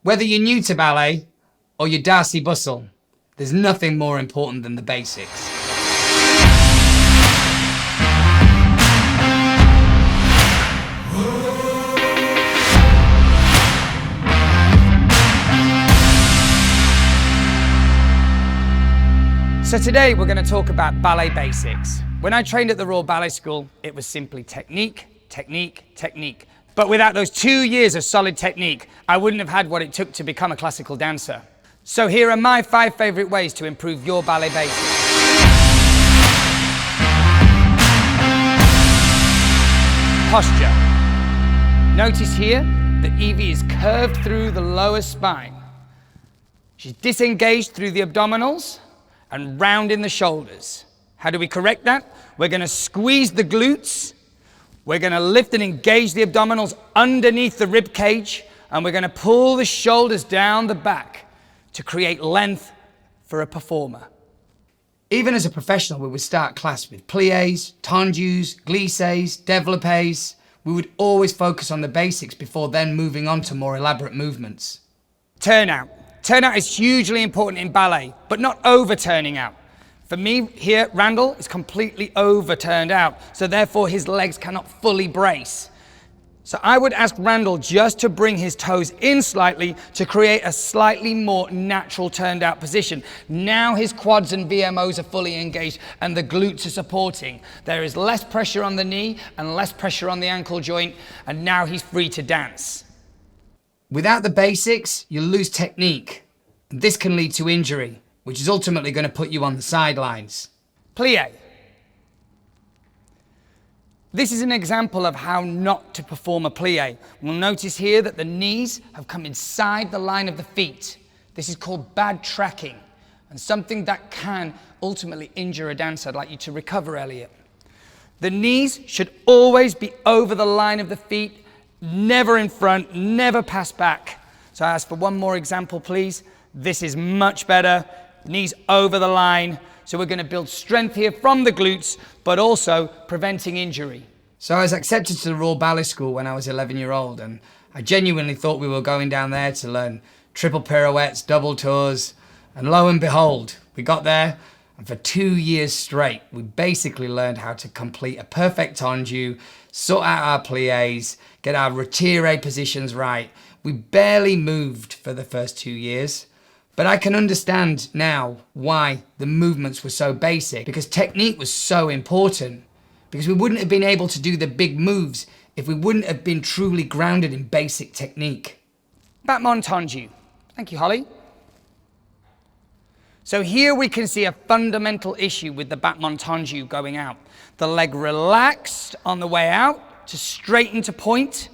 Whether you're new to ballet or you're Darcy Bustle, there's nothing more important than the basics. So today we're going to talk about ballet basics. When I trained at the Royal Ballet School, it was simply technique, technique, technique. But without those 2 years of solid technique, I wouldn't have had what it took to become a classical dancer. So here are my 5 favourite ways to improve your ballet basics. Posture. Notice here that Evie is curved through the lower spine. She's disengaged through the abdominals and round in the shoulders. How do we correct that? We're going to squeeze the glutes, we're going to lift and engage the abdominals underneath the rib cage, and we're going to pull the shoulders down the back to create length for a performer. Even as a professional, we would start class with pliés, tendus, glisses, développés. We would always focus on the basics before then moving on to more elaborate movements. Turnout. Turnout is hugely important in ballet, but not over-turning out. For me here, Randall is completely over-turned out, so therefore his legs cannot fully brace. So I would ask Randall just to bring his toes in slightly to create a slightly more natural turned out position. Now his quads and VMOs are fully engaged and the glutes are supporting. There is less pressure on the knee and less pressure on the ankle joint, and now he's free to dance. Without the basics, you'll lose technique. And this can lead to injury, which is ultimately going to put you on the sidelines. Plie. This is an example of how not to perform a plie. We'll notice here that the knees have come inside the line of the feet. This is called bad tracking, and something that can ultimately injure a dancer. I'd like you to recover, Elliot. The knees should always be over the line of the feet, never in front, never pass back. So I ask for one more example, please. This is much better. Knees over the line. So we're going to build strength here from the glutes, but also preventing injury. So I was accepted to the Royal Ballet School when I was 11-year-old, and I genuinely thought we were going down there to learn triple pirouettes, double tours, and lo and behold, we got there, and for 2 years straight, we basically learned how to complete a perfect tendu, sort out our pliés, get our retiré positions right. We barely moved for the first 2 years. But I can understand now why the movements were so basic, because technique was so important, because we wouldn't have been able to do the big moves if we wouldn't have been truly grounded in basic technique. Battement tendu. Thank you, Holly. So here we can see a fundamental issue with the battement tendu going out. The leg relaxed on the way out to straighten to point,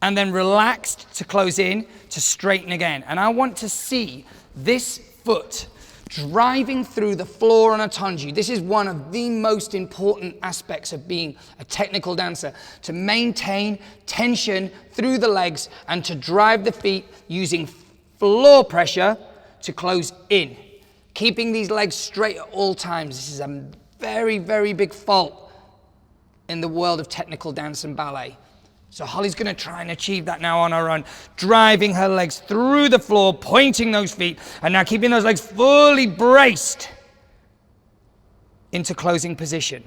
and then relaxed to close in to straighten again. And I want to see this foot driving through the floor on a tendu. This is one of the most important aspects of being a technical dancer, to maintain tension through the legs and to drive the feet using floor pressure to close in. Keeping these legs straight at all times. This is a very, very big fault in the world of technical dance and ballet. So Holly's going to try and achieve that now on her own, driving her legs through the floor, pointing those feet, and now keeping those legs fully braced into closing position.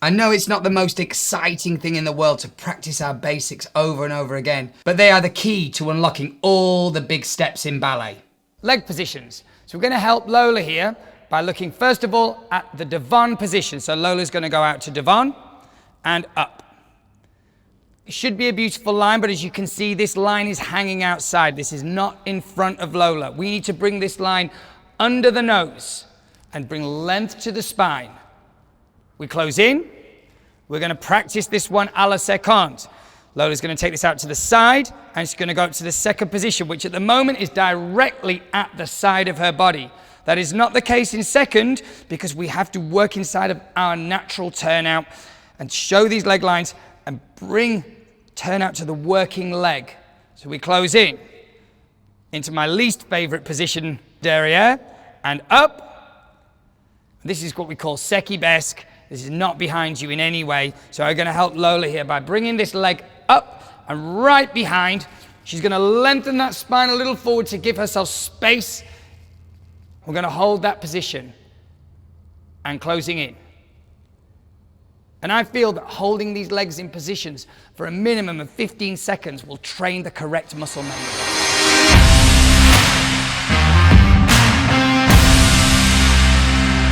I know it's not the most exciting thing in the world to practice our basics over and over again, but they are the key to unlocking all the big steps in ballet. Leg positions. So we're going to help Lola here by looking first of all at the devant position. So Lola's going to go out to devant and up. It should be a beautiful line, but as you can see, this line is hanging outside. This is not in front of Lola. We need to bring this line under the nose and bring length to the spine. We close in. We're going to practice this one à la seconde. Lola's going to take this out to the side, and she's going to go up to the second position, which at the moment is directly at the side of her body. That is not the case in second, because we have to work inside of our natural turnout and show these leg lines and bring turnout to the working leg. So we close in into my least favorite position, derrière, and up. This is what we call secchi-besque. This is not behind you in any way. So I'm going to help Lola here by bringing this leg up and right behind, She's going to lengthen that spine a little forward to give herself space. We're going to hold that position and closing in. And I feel that holding these legs in positions for a minimum of 15 seconds will train the correct muscle memory.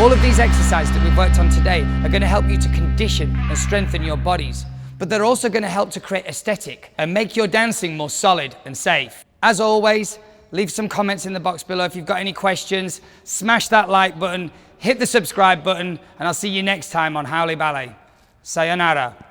All of these exercises that we've worked on today are going to help you to condition and strengthen your bodies, but they're also going to help to create aesthetic and make your dancing more solid and safe. As always, leave some comments in the box below if you've got any questions. Smash that like button, hit the subscribe button, and I'll see you next time on Howly Ballet. Sayonara.